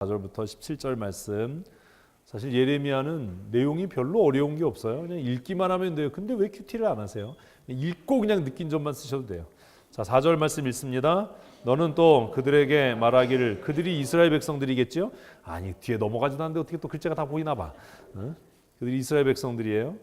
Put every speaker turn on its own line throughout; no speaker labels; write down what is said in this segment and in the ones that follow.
4절부터 17절 말씀. 사실 예레미야는 내용이 별로 어려운 게 없어요. 그냥 읽기만 하면 돼요. 근데 왜 큐티를 안 하세요? 읽고 그냥 느낀 점만 쓰셔도 돼요. 자, 4절 말씀 읽습니다. 너는 또 그들에게 말하기를, 그들이 이스라엘 백성들이겠죠? 아니, 뒤에 넘어가지도 않는데 어떻게 또 글자가 다 보이나 봐. 응? 그들이 이스라엘 백성들이에요.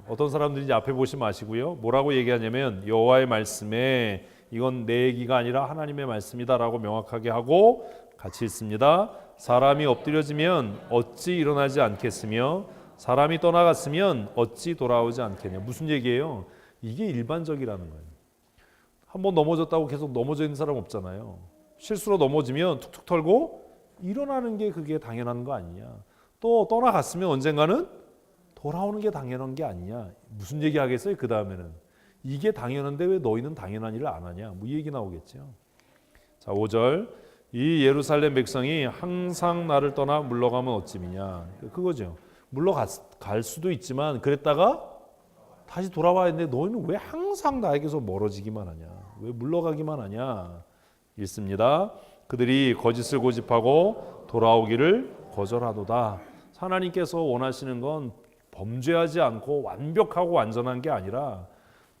어떤 사람들인지 앞에 보시면 아시고요. 뭐라고 얘기하냐면 여호와의 말씀에 이건 내 얘기가 아니라 하나님의 말씀이다라고 명확하게 하고 같이 읽습니다. 사람이 엎드려지면 어찌 일어나지 않겠으며 사람이 떠나갔으면 어찌 돌아오지 않겠냐. 무슨 얘기예요? 이게 일반적이라는 거예요. 한번 넘어졌다고 계속 넘어져 있는 사람 없잖아요. 실수로 넘어지면 툭툭 털고 일어나는 게 그게 당연한 거 아니냐. 또 떠나갔으면 언젠가는 돌아오는 게 당연한 게 아니냐. 무슨 얘기 하겠어요? 그 다음에는 이게 당연한데 왜 너희는 당연한 일을 안 하냐. 뭐 이 얘기 나오겠죠. 자, 5절. 이 예루살렘 백성이 항상 나를 떠나 물러가면 어찌미냐. 그거죠. 물러갈 수도 있지만 그랬다가 다시 돌아와야 하는데 너희는 왜 항상 나에게서 멀어지기만 하냐. 왜 물러가기만 하냐. 읽습니다. 그들이 거짓을 고집하고 돌아오기를 거절하도다. 하나님께서 원하시는 건 범죄하지 않고 완벽하고 완전한 게 아니라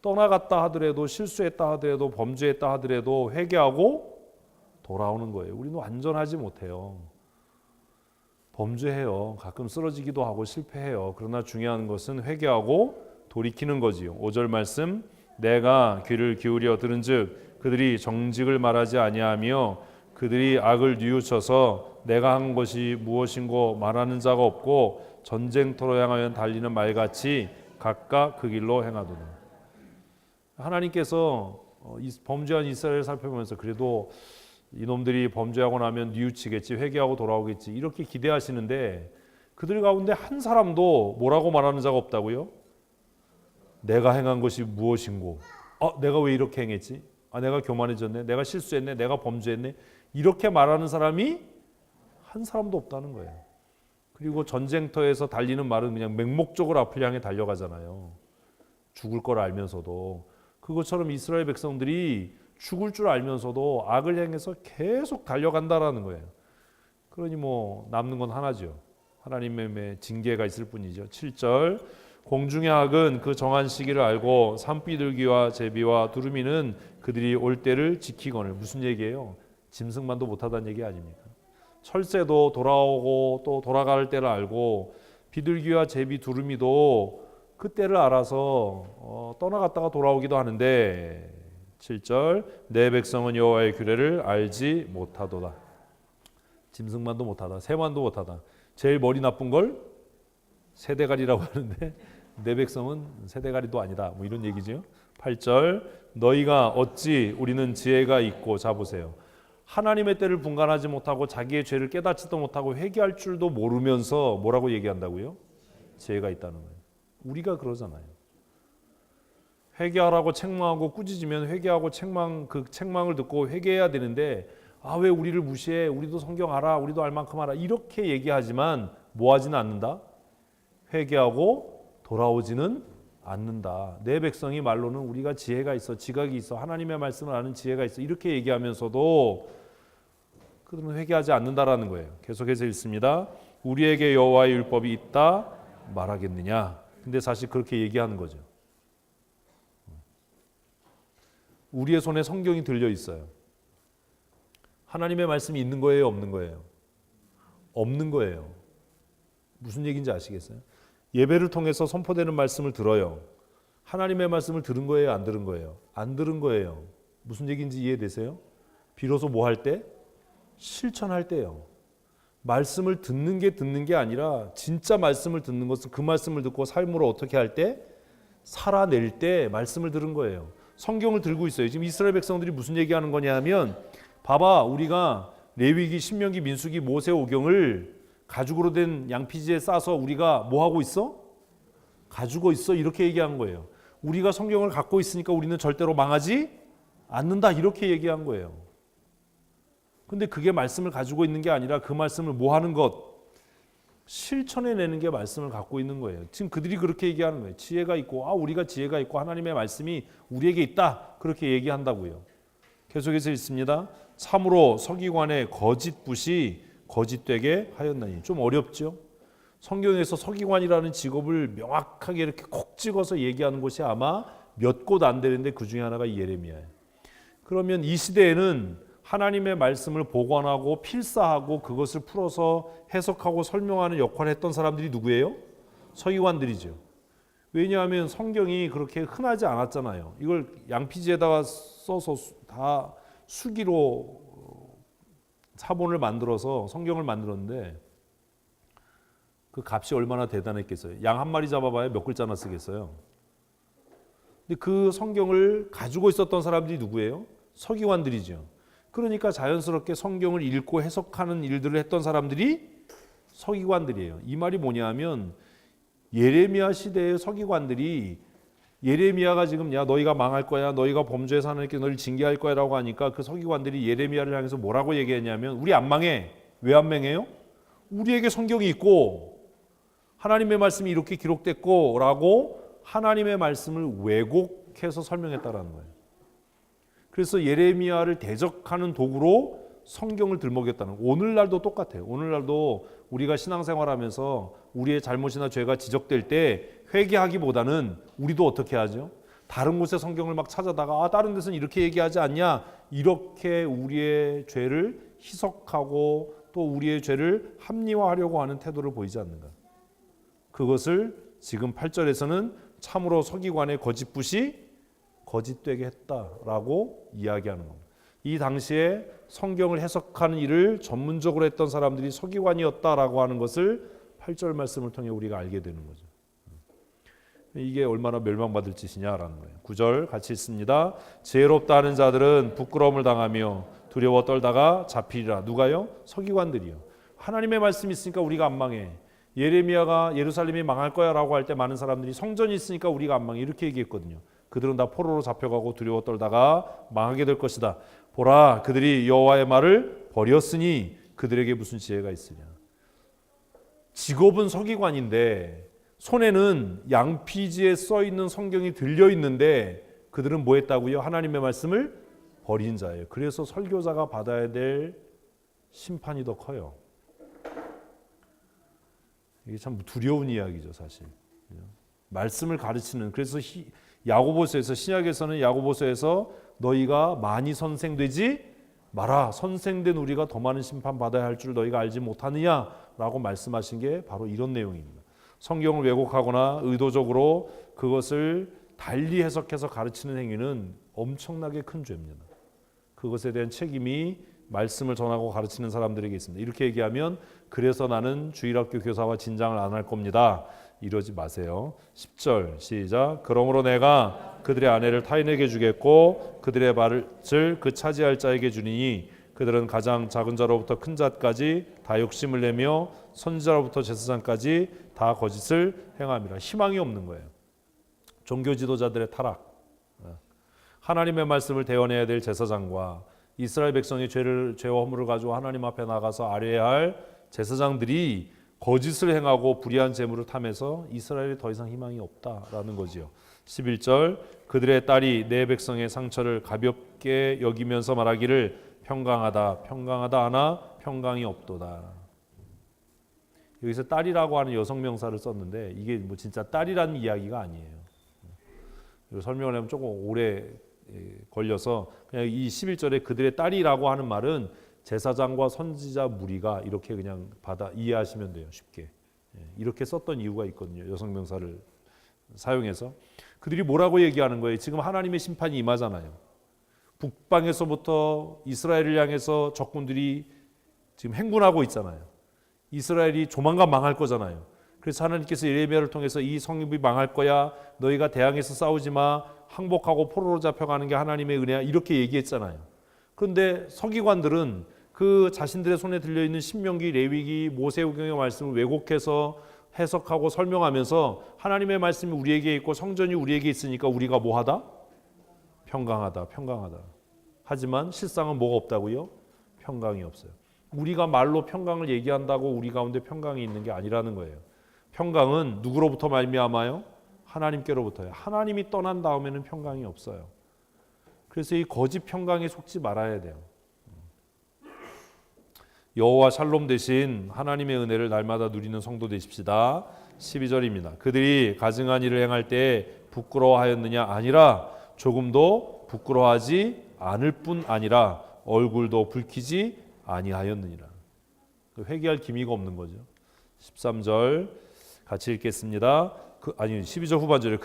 떠나갔다 하더라도 실수했다 하더라도 범죄했다 하더라도 회개하고 돌아오는 거예요. 우리는 완전하지 못해요. 범죄해요. 가끔 쓰러지기도 하고 실패해요. 그러나 중요한 것은 회개하고 돌이키는 거지요. 5절 말씀. 내가 귀를 기울여 들은즉 그들이 정직을 말하지 아니하며 그들이 악을 뉘우쳐서 내가 한 것이 무엇인고 말하는 자가 없고 전쟁터로 향하여 달리는 말같이 각각 그 길로 행하도다. 하나님께서 범죄한 이스라엘을 살펴보면서 그래도 이놈들이 범죄하고 나면 뉘우치겠지, 회개하고 돌아오겠지 이렇게 기대하시는데 그들 가운데 한 사람도 뭐라고 말하는 자가 없다고요? 내가 행한 것이 무엇인고, 내가 왜 이렇게 행했지? 내가 교만해졌네, 내가 실수했네, 내가 범죄했네 이렇게 말하는 사람이 한 사람도 없다는 거예요. 그리고 전쟁터에서 달리는 말은 그냥 맹목적으로 앞을 향해 달려가잖아요. 죽을 걸 알면서도. 그것처럼 이스라엘 백성들이 죽을 줄 알면서도 악을 향해서 계속 달려간다라는 거예요. 그러니 뭐 남는 건 하나죠. 하나님의 징계가 있을 뿐이죠. 7절. 공중의 악은 그 정한 시기를 알고 산비둘기와 제비와 두루미는 그들이 올 때를 지키거늘. 무슨 얘기예요? 짐승만도 못하다는 얘기 아닙니까? 철새도 돌아오고 또 돌아갈 때를 알고 비둘기와 제비 두루미도 그 때를 알아서 떠나갔다가 돌아오기도 하는데 7절. 내 백성은 여호와의 규례를 알지 못하도다. 짐승만도 못하다. 새만도 못하다. 제일 머리 나쁜 걸 새대가리라고 하는데 내 백성은 새대가리도 아니다. 뭐 이런 얘기죠. 8절. 너희가 어찌 우리는 지혜가 있고. 자 보세요. 하나님의 때를 분간하지 못하고 자기의 죄를 깨닫지도 못하고 회개할 줄도 모르면서 뭐라고 얘기한다고요? 지혜가 있다는 거예요. 우리가 그러잖아요. 회개하라고 책망하고 꾸짖으면 회개하고 그 책망을 듣고 회개해야 되는데 왜 우리를 무시해? 우리도 성경 알아. 우리도 알 만큼 알아. 이렇게 얘기하지만 뭐 하지는 않는다? 회개하고 돌아오지는 않는다. 내 백성이 말로는 우리가 지혜가 있어, 지각이 있어, 하나님의 말씀을 아는 지혜가 있어 이렇게 얘기하면서도 그들은 회개하지 않는다라는 거예요. 계속해서 읽습니다. 우리에게 여호와의 율법이 있다 말하겠느냐. 근데 사실 그렇게 얘기하는 거죠. 우리의 손에 성경이 들려 있어요. 하나님의 말씀이 있는 거예요, 없는 거예요? 없는 거예요. 무슨 얘기인지 아시겠어요? 예배를 통해서 선포되는 말씀을 들어요. 하나님의 말씀을 들은 거예요, 안 들은 거예요? 안 들은 거예요. 무슨 얘기인지 이해되세요? 비로소 뭐 할 때? 실천할 때요. 말씀을 듣는 게 아니라 진짜 말씀을 듣는 것은 그 말씀을 듣고 삶으로 어떻게 할 때? 살아낼 때 말씀을 들은 거예요. 성경을 들고 있어요. 지금 이스라엘 백성들이 무슨 얘기하는 거냐 하면 봐봐, 우리가 레위기, 신명기, 민수기, 모세오경을 가죽으로 된 양피지에 싸서 우리가 뭐 하고 있어? 가지고 있어. 이렇게 얘기한 거예요. 우리가 성경을 갖고 있으니까 우리는 절대로 망하지 않는다. 이렇게 얘기한 거예요. 근데 그게 말씀을 가지고 있는 게 아니라 그 말씀을 뭐 하는 것? 실천해내는 게 말씀을 갖고 있는 거예요. 지금 그들이 그렇게 얘기하는 거예요. 지혜가 있고 우리가 지혜가 있고 하나님의 말씀이 우리에게 있다. 그렇게 얘기한다고요. 계속해서 읽습니다. 참으로 서기관의 거짓 붓이 거짓되게 하였나니. 좀 어렵죠? 성경에서 서기관이라는 직업을 명확하게 이렇게 콕 찍어서 얘기하는 곳이 아마 몇 곳 안 되는데 그 중에 하나가 예레미야예요. 그러면 이 시대에는 하나님의 말씀을 보관하고 필사하고 그것을 풀어서 해석하고 설명하는 역할을 했던 사람들이 누구예요? 서기관들이죠. 왜냐하면 성경이 그렇게 흔하지 않았잖아요. 이걸 양피지에다가 써서 다 수기로 사본을 만들어서 성경을 만들었는데 그 값이 얼마나 대단했겠어요. 양 한 마리 잡아봐야 몇 글자나 쓰겠어요. 근데 그 성경을 가지고 있었던 사람들이 누구예요? 서기관들이죠. 그러니까 자연스럽게 성경을 읽고 해석하는 일들을 했던 사람들이 서기관들이에요. 이 말이 뭐냐면 예레미야 시대의 서기관들이 예레미야가 지금 야 너희가 망할 거야, 너희가 범죄해서 하나님께 너희를 징계할 거야라고 하니까 그 서기관들이 예레미야를 향해서 뭐라고 얘기했냐면 우리 안 망해. 왜 안 망해요? 우리에게 성경이 있고 하나님의 말씀이 이렇게 기록됐고 라고 하나님의 말씀을 왜곡해서 설명했다라는 거예요. 그래서 예레미야를 대적하는 도구로 성경을 들먹였다는 거예요. 오늘날도 똑같아요. 오늘날도 우리가 신앙생활하면서 우리의 잘못이나 죄가 지적될 때 회개하기보다는 우리도 어떻게 하죠? 다른 곳에 성경을 막 찾아다가 다른 데서는 이렇게 얘기하지 않냐? 이렇게 우리의 죄를 희석하고 또 우리의 죄를 합리화하려고 하는 태도를 보이지 않는가? 그것을 지금 8절에서는 참으로 서기관의 거짓붓이 거짓되게 했다라고 이야기하는 겁니다. 이 당시에 성경을 해석하는 일을 전문적으로 했던 사람들이 서기관이었다라고 하는 것을 8절 말씀을 통해 우리가 알게 되는 거죠. 이게 얼마나 멸망받을 짓이냐라는 거예요. 9절 같이 읽습니다. 지혜롭다 하는 자들은 부끄러움을 당하며 두려워 떨다가 잡히리라. 누가요? 서기관들이요. 하나님의 말씀이 있으니까 우리가 안 망해. 예레미야가 예루살렘이 망할 거야 라고 할 때 많은 사람들이 성전이 있으니까 우리가 안 망해 이렇게 얘기했거든요. 그들은 다 포로로 잡혀가고 두려워 떨다가 망하게 될 것이다. 보라 그들이 여호와의 말을 버렸으니 그들에게 무슨 지혜가 있으냐. 직업은 서기관인데 손에는 양피지에 써있는 성경이 들려있는데 그들은 뭐 했다고요? 하나님의 말씀을 버린 자예요. 그래서 설교자가 받아야 될 심판이 더 커요. 이게 참 두려운 이야기죠, 사실. 말씀을 가르치는 그래서 야고보서에서 신약에서는 야고보서에서 너희가 많이 선생되지 마라. 선생된 우리가 더 많은 심판 받아야 할 줄 너희가 알지 못하느냐라고 말씀하신 게 바로 이런 내용입니다. 성경을 왜곡하거나 의도적으로 그것을 달리 해석해서 가르치는 행위는 엄청나게 큰 죄입니다. 그것에 대한 책임이 말씀을 전하고 가르치는 사람들에게 있습니다. 이렇게 얘기하면 그래서 나는 주일학교 교사와 진장을 안 할 겁니다. 이러지 마세요. 10절 시작. 그러므로 내가 그들의 아내를 타인에게 주겠고 그들의 밭을 그 차지할 자에게 주니니 그들은 가장 작은 자로부터 큰 자까지 다 욕심을 내며 선지자로부터 제사장까지 다 거짓을 행함이라. 희망이 없는 거예요. 종교 지도자들의 타락. 하나님의 말씀을 대언해야 될 제사장과 이스라엘 백성의 죄와 허물을 가지고 하나님 앞에 나가서 아뢰야 할 제사장들이 거짓을 행하고 불의한 재물을 탐해서 이스라엘에 더 이상 희망이 없다라는 거지요. 11절 그들의 딸이 내 백성의 상처를 가볍게 여기면서 말하기를 평강하다 평강하다 하나 평강이 없도다. 여기서 딸이라고 하는 여성 명사를 썼는데 이게 뭐 진짜 딸이라는 이야기가 아니에요. 설명을 하면 조금 오래 걸려서 그냥 이 11절에 그들의 딸이라고 하는 말은 제사장과 선지자 무리가 이렇게 그냥 받아 이해하시면 돼요. 쉽게. 이렇게 썼던 이유가 있거든요. 여성 명사를 사용해서. 그들이 뭐라고 얘기하는 거예요? 지금 하나님의 심판이 임하잖아요. 북방에서부터 이스라엘을 향해서 적군들이 지금 행군하고 있잖아요. 이스라엘이 조만간 망할 거잖아요. 그래서 하나님께서 예레미야를 통해서 이 성읍이 망할 거야. 너희가 대항해서 싸우지 마. 항복하고 포로로 잡혀가는 게 하나님의 은혜야. 이렇게 얘기했잖아요. 그런데 서기관들은 그 자신들의 손에 들려있는 신명기, 레위기, 모세오경의 말씀을 왜곡해서 해석하고 설명하면서 하나님의 말씀이 우리에게 있고 성전이 우리에게 있으니까 우리가 뭐하다? 평강하다, 평강하다. 하지만 실상은 뭐가 없다고요? 평강이 없어요. 우리가 말로 평강을 얘기한다고 우리 가운데 평강이 있는 게 아니라는 거예요. 평강은 누구로부터 말미암아요? 하나님께로부터요. 하나님이 떠난 다음에는 평강이 없어요. 그래서 이 거짓 평강에 속지 말아야 돼요. 여호와 샬롬 대신 하나님의 은혜를 날마다 누리는 성도 되십시다. 12절입니다. 그들이 가증한 일을 행할 때 부끄러워하였느냐? 아니라 조금도 부끄러워하지 않을 뿐 아니라 얼굴도 붉히지 아니하였느니라. 회개할 기미가 없는 거죠. 13절 같이 읽겠습니다. 12절 후반절에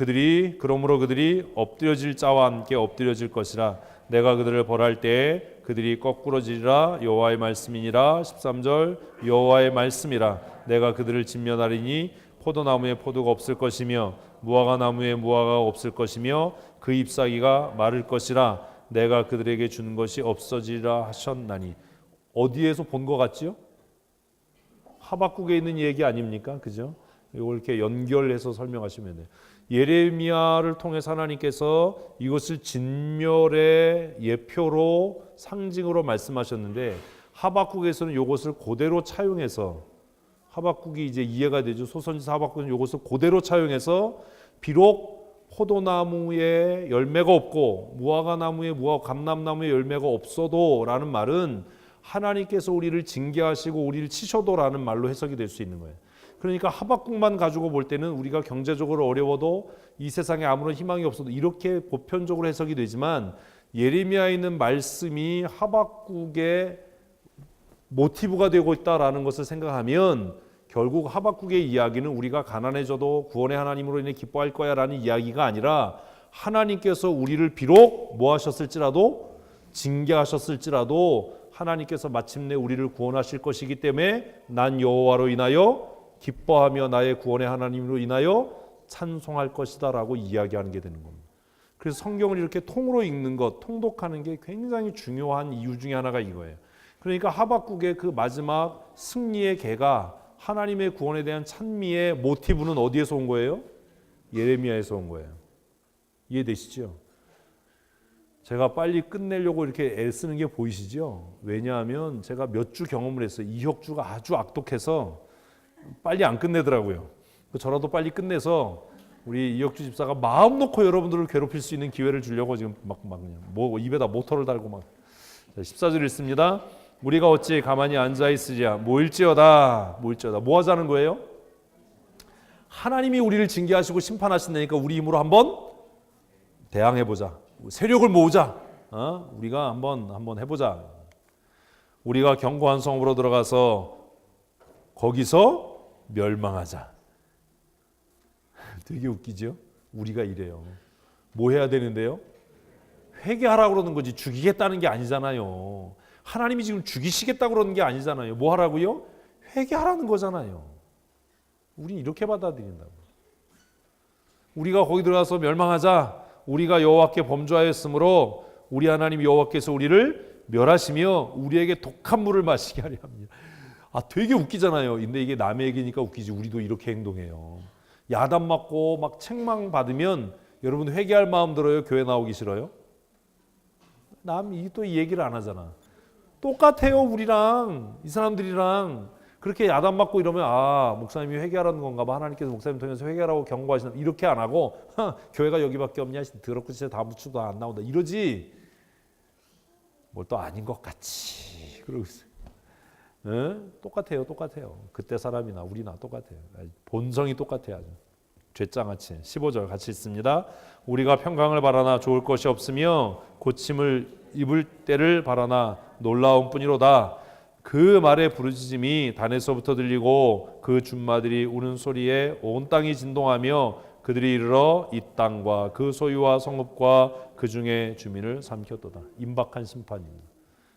그러므로 그들이 엎드려질 자와 함께 엎드려질 것이라. 내가 그들을 벌할 때에 그들이 거꾸러지리라. 여호와의 말씀이니라. 13절 여호와의 말씀이라. 내가 그들을 진멸하리니 포도나무에 포도가 없을 것이며 무화과 나무에 무화과가 없을 것이며 그 잎사귀가 마를 것이라. 내가 그들에게 주는 것이 없어지리라 하셨나니. 어디에서 본 것 같지요? 하박국에 있는 얘기 아닙니까? 그죠? 이걸 이렇게 연결해서 설명하시면 돼요. 예레미야를 통해서 하나님께서 이것을 진멸의 예표로 상징으로 말씀하셨는데 하박국에서는 이것을 그대로 차용해서 하박국이 이제 이해가 되죠. 소선지사 하박국은 이것을 그대로 차용해서 비록 포도나무에 열매가 없고 무화과 나무에 감람나무에 열매가 없어도 라는 말은 하나님께서 우리를 징계하시고 우리를 치셔도라는 말로 해석이 될 수 있는 거예요. 그러니까 하박국만 가지고 볼 때는 우리가 경제적으로 어려워도 이 세상에 아무런 희망이 없어도 이렇게 보편적으로 해석이 되지만 예레미야에 있는 말씀이 하박국의 모티브가 되고 있다라는 것을 생각하면 결국 하박국의 이야기는 우리가 가난해져도 구원의 하나님으로 인해 기뻐할 거야라는 이야기가 아니라 하나님께서 우리를 비록 뭐 하셨을지라도 징계하셨을지라도 하나님께서 마침내 우리를 구원하실 것이기 때문에 난 여호와로 인하여 기뻐하며 나의 구원의 하나님으로 인하여 찬송할 것이다 라고 이야기하는 게 되는 겁니다. 그래서 성경을 이렇게 통으로 읽는 것, 통독하는 게 굉장히 중요한 이유 중에 하나가 이거예요. 그러니까 하박국의 그 마지막 승리의 개가 하나님의 구원에 대한 찬미의 모티브는 어디에서 온 거예요? 예레미야에서 온 거예요. 이해되시죠? 제가 빨리 끝내려고 이렇게 애쓰는 게 보이시죠? 왜냐하면 제가 몇 주 경험을 했어요. 이혁주가 아주 악독해서 빨리 안 끝내더라고요. 저라도 빨리 끝내서 우리 이혁주 집사가 마음 놓고 여러분들을 괴롭힐 수 있는 기회를 주려고 지금 막 그냥 입에다 모터를 달고 막. 14절 읽습니다. 우리가 어찌 가만히 앉아 있으랴. 모일지어다. 뭐 하자는 거예요? 하나님이 우리를 징계하시고 심판하신다니까 우리 힘으로 한번 대항해보자. 세력을 모으자. 우리가 한번 해보자. 우리가 견고한 성으로 들어가서 거기서 멸망하자. 되게 웃기죠? 우리가 이래요. 뭐 해야 되는데요? 회개하라고 그러는 거지 죽이겠다는 게 아니잖아요. 하나님이 지금 죽이시겠다고 그러는 게 아니잖아요. 뭐 하라고요? 회개하라는 거잖아요. 우리 이렇게 받아들인다고. 우리가 거기 들어가서 멸망하자. 우리가 여호와께 범죄하였으므로 우리 하나님 여호와께서 우리를 멸하시며 우리에게 독한 물을 마시게 하려 합니다. 되게 웃기잖아요. 근데 이게 남의 얘기니까 웃기지. 우리도 이렇게 행동해요. 야단 맞고 막 책망 받으면 여러분 회개할 마음 들어요? 교회 나오기 싫어요? 남이 또 이 얘기를 안 하잖아. 똑같아요. 우리랑 이 사람들이랑 그렇게 야단 맞고 이러면 목사님이 회개하라는 건가 봐. 하나님께서 목사님 통해서 회개하라고 경고하시는 이렇게 안 하고 교회가 여기밖에 없냐? 더럽고 진짜 다 묻혀도 안 나온다. 이러지. 뭘 또 아닌 것 같이 그러고 있어요. 똑같아요. 그때 사람이나 우리나 똑같아요. 본성이 똑같아요. 아주. 죄장같이. 15절 같이 있습니다. 우리가 평강을 바라나 좋을 것이 없으며 고침을 입을 때를 바라나 놀라운 뿐이로다. 그 말의 부르짖음이 단에서부터 들리고 그 준마들이 우는 소리에 온 땅이 진동하며 그들이 이르러 이 땅과 그 소유와 성읍과 그 중에 주민을 삼켰도다. 임박한 심판입니다.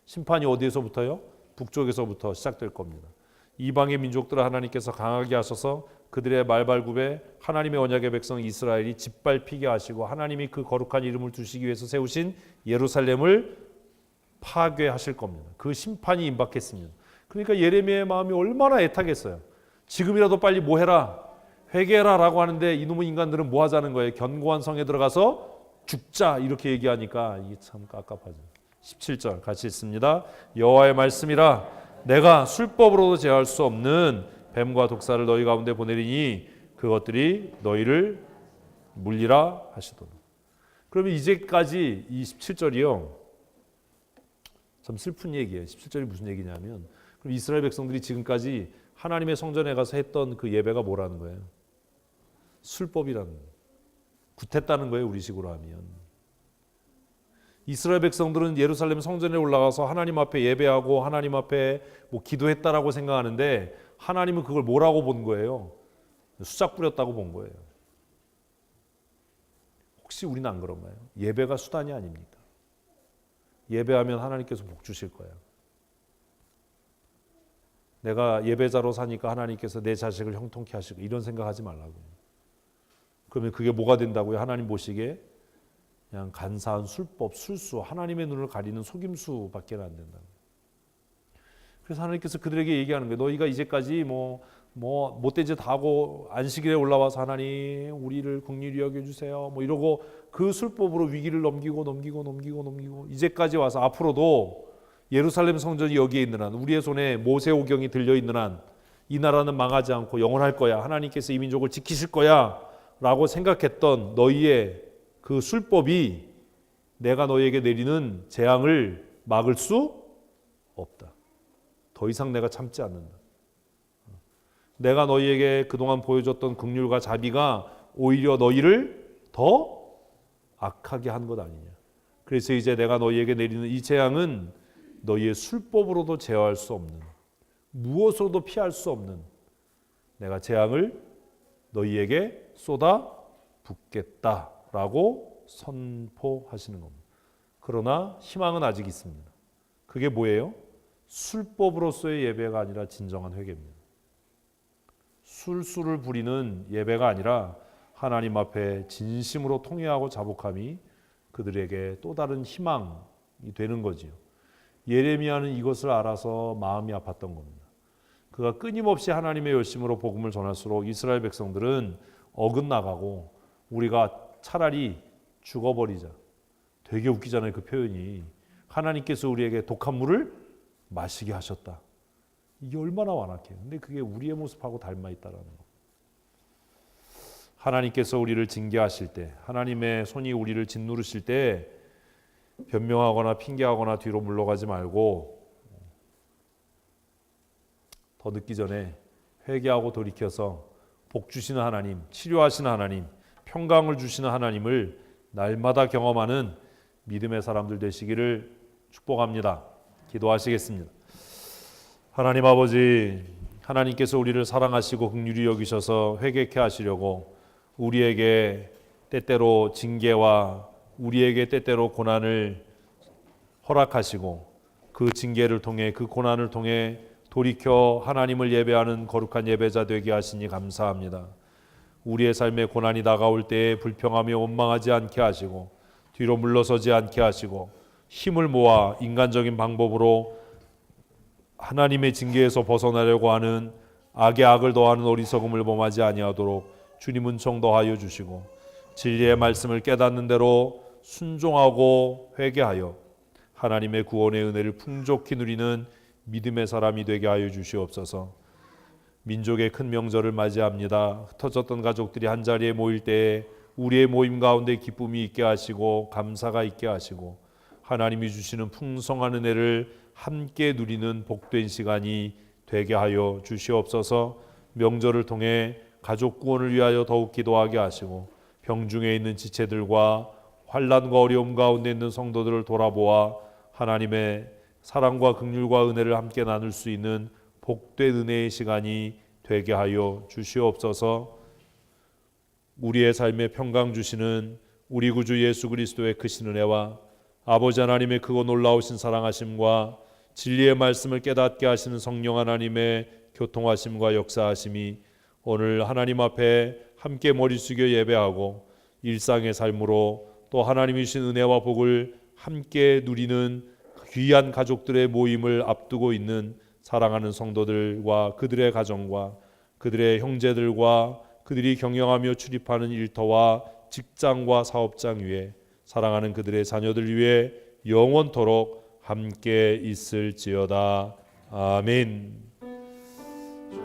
심판이 어디에서부터요? 북쪽에서부터 시작될 겁니다. 이방의 민족들을 하나님께서 강하게 하셔서 그들의 말발굽에 하나님의 언약의 백성 이스라엘이 짓밟히게 하시고 하나님이 그 거룩한 이름을 두시기 위해서 세우신 예루살렘을 파괴하실 겁니다. 그 심판이 임박했습니다. 그러니까 예레미야의 마음이 얼마나 애타겠어요. 지금이라도 빨리 뭐 해라. 회개해라 라고 하는데 이놈의 인간들은 뭐 하자는 거예요. 견고한 성에 들어가서 죽자 이렇게 얘기하니까 이게 참 깝깝하죠. 17절 같이 읽습니다. 여호와의 말씀이라 내가 술법으로도 제어할 수 없는 뱀과 독사를 너희 가운데 보내리니 그것들이 너희를 물리라 하시도다. 그러면 이제까지 이 17절이요. 참 슬픈 얘기예요. 17절이 무슨 얘기냐면 그럼 이스라엘 백성들이 지금까지 하나님의 성전에 가서 했던 그 예배가 뭐라는 거예요? 술법이라는 거예요. 굿했다는 거예요, 우리식으로 하면. 이스라엘 백성들은 예루살렘 성전에 올라가서 하나님 앞에 예배하고 하나님 앞에 뭐 기도했다라고 생각하는데 하나님은 그걸 뭐라고 본 거예요? 수작 부렸다고 본 거예요. 혹시 우리는 안 그런가요? 예배가 수단이 아닙니까? 예배하면 하나님께서 복 주실 거야. 내가 예배자로 사니까 하나님께서 내 자식을 형통케 하시고 이런 생각하지 말라고. 그러면 그게 뭐가 된다고요? 하나님 보시기에 그냥 간사한 술법, 술수, 하나님의 눈을 가리는 속임수밖에 안 된다. 그래서 하나님께서 그들에게 얘기하는 거예요. 너희가 이제까지 뭐 못된 짓 하고 안식일에 올라와서 하나님 우리를 긍휼히 여겨주세요. 뭐 이러고 그 술법으로 위기를 넘기고 이제까지 와서 앞으로도 예루살렘 성전이 여기에 있는 한, 우리의 손에 모세오경이 들려 있는 한 이 나라는 망하지 않고 영원할 거야. 하나님께서 이 민족을 지키실 거야 라고 생각했던 너희의 그 술법이 내가 너희에게 내리는 재앙을 막을 수 없다. 더 이상 내가 참지 않는다. 내가 너희에게 그동안 보여줬던 긍휼과 자비가 오히려 너희를 더 악하게 한 것 아니냐. 그래서 이제 내가 너희에게 내리는 이 재앙은 너희의 술법으로도 제어할 수 없는, 무엇으로도 피할 수 없는 내가 재앙을 너희에게 쏟아 붓겠다라고 선포하시는 겁니다. 그러나 희망은 아직 있습니다. 그게 뭐예요? 술법으로서의 예배가 아니라 진정한 회개입니다. 술수를 부리는 예배가 아니라 하나님 앞에 진심으로 통회하고 자복함이 그들에게 또 다른 희망이 되는 거지요. 예레미야는 이것을 알아서 마음이 아팠던 겁니다. 그가 끊임없이 하나님의 열심으로 복음을 전할수록 이스라엘 백성들은 어긋나가고 우리가 차라리 죽어버리자. 되게 웃기잖아요, 그 표현이. 하나님께서 우리에게 독한 물을 마시게 하셨다. 이게 얼마나 완악해요. 근데 그게 우리의 모습하고 닮아 있다라는 거. 하나님께서 우리를 징계하실 때, 하나님의 손이 우리를 짓누르실 때 변명하거나 핑계하거나 뒤로 물러가지 말고 더 늦기 전에 회개하고 돌이켜서 복 주시는 하나님, 치료하시는 하나님, 평강을 주시는 하나님을 날마다 경험하는 믿음의 사람들 되시기를 축복합니다. 기도하시겠습니다. 하나님 아버지, 하나님께서 우리를 사랑하시고 긍휼히 여기셔서 회개케 하시려고 우리에게 때때로 징계와 우리에게 때때로 고난을 허락하시고 그 징계를 통해 그 고난을 통해 돌이켜 하나님을 예배하는 거룩한 예배자 되게 하시니 감사합니다. 우리의 삶에 고난이 다가올 때에 불평하며 원망하지 않게 하시고 뒤로 물러서지 않게 하시고 힘을 모아 인간적인 방법으로 하나님의 징계에서 벗어나려고 하는 악에 악을 더하는 어리석음을 범하지 아니하도록 주님 은총 더하여 주시고 진리의 말씀을 깨닫는 대로 순종하고 회개하여 하나님의 구원의 은혜를 풍족히 누리는 믿음의 사람이 되게 하여 주시옵소서. 민족의 큰 명절을 맞이합니다. 흩어졌던 가족들이 한자리에 모일 때에 우리의 모임 가운데 기쁨이 있게 하시고 감사가 있게 하시고 하나님이 주시는 풍성한 은혜를 함께 누리는 복된 시간이 되게 하여 주시옵소서. 명절을 통해 가족 구원을 위하여 더욱 기도하게 하시고 병중에 있는 지체들과 환난과 어려움 가운데 있는 성도들을 돌아보아 하나님의 사랑과 긍휼과 은혜를 함께 나눌 수 있는 복된 은혜의 시간이 되게 하여 주시옵소서. 우리의 삶에 평강 주시는 우리 구주 예수 그리스도의 크신 은혜와 아버지 하나님의 크고 놀라우신 사랑하심과 진리의 말씀을 깨닫게 하시는 성령 하나님의 교통하심과 역사하심이 오늘 하나님 앞에 함께 머리 숙여 예배하고 일상의 삶으로 또 하나님이 주신 은혜와 복을 함께 누리는 귀한 가족들의 모임을 앞두고 있는 사랑하는 성도들과 그들의 가정과 그들의 형제들과 그들이 경영하며 출입하는 일터와 직장과 사업장 위에 사랑하는 그들의 자녀들 위해 영원토록 함께 있을지어다. 아멘.